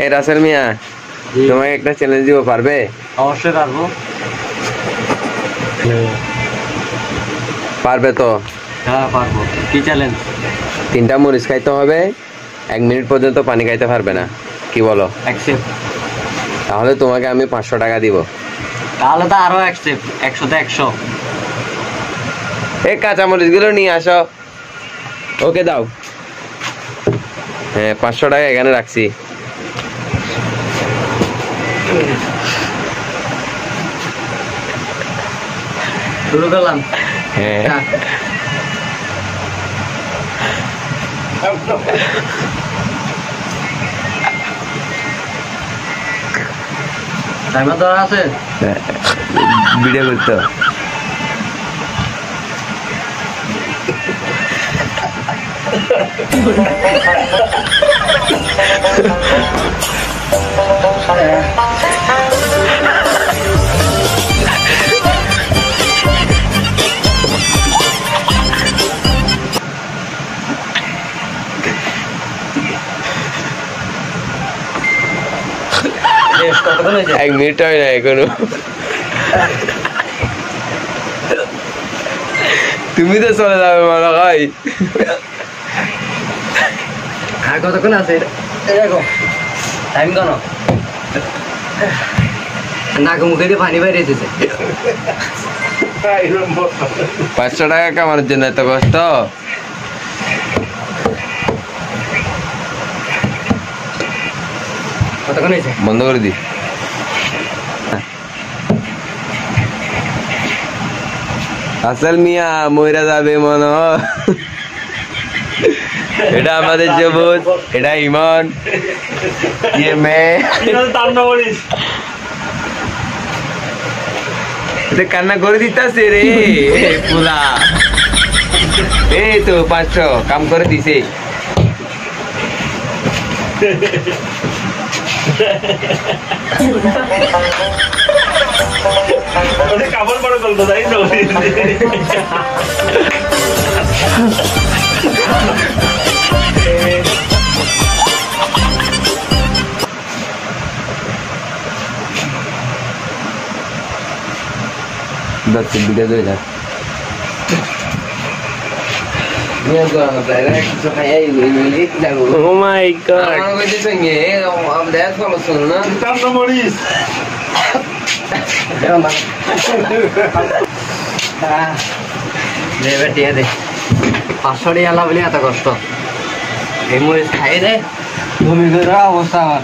এই রাসেল মিয়া, তোমাকে একটা চ্যালেঞ্জ দিব, পারবে? অবশ্যই পারবো। পারবে তো? হ্যাঁ পারবো। কি চ্যালেঞ্জ? 3টা মরিচ খাইতে হবে, 1 মিনিট পর্যন্ত পানি খাইতে পারবে না, কি বলো? অ্যাকসেপ্ট। তাহলে তোমাকে আমি 500 টাকা দিব। তাহলে তো আরো অ্যাকসেপ্ট, 100 তে 100। এই কাঁচা মরিচ গুলো নিয়ে আসো। ওকে দাও। হ্যাঁ 500 টাকা এখানে রাখছি। শুরু করলাম। হ্যাঁ টাইমার দেওয়া আছে? ভিডিও করতে এক মিনিট হয় না এখনো। তুমি তো চলে যাবে মনে হয়। আর কতক্ষণ আছে? দেখো টাইম কেন নাক মুখে দিয়ে পানি বাইরে এসেছে। 500 টাকা কামানোর জন্য এত কষ্ট? কতক্ষণ হয়েছে? বন্ধ করে দি। আসল মিয়া মইরা যাবে মনে হয়। এটা আমাদের জবুত, এটা ইমন, ये मैं কান্না করে দিতাছে রে পুলা। এই তো 500 কাম করে দিছে। কাপড় বড় করতো তাই তো। ভিডিও ধরে যাক। Oh my god. Ano ko dito nge, am dad ko masun na. Tanto Moris. দে বেটিয়ে দে 500 টাকা আলা বলে এত কষ্ট। এই মরিচ খাই দে তুমি করে অবস্থা আমার।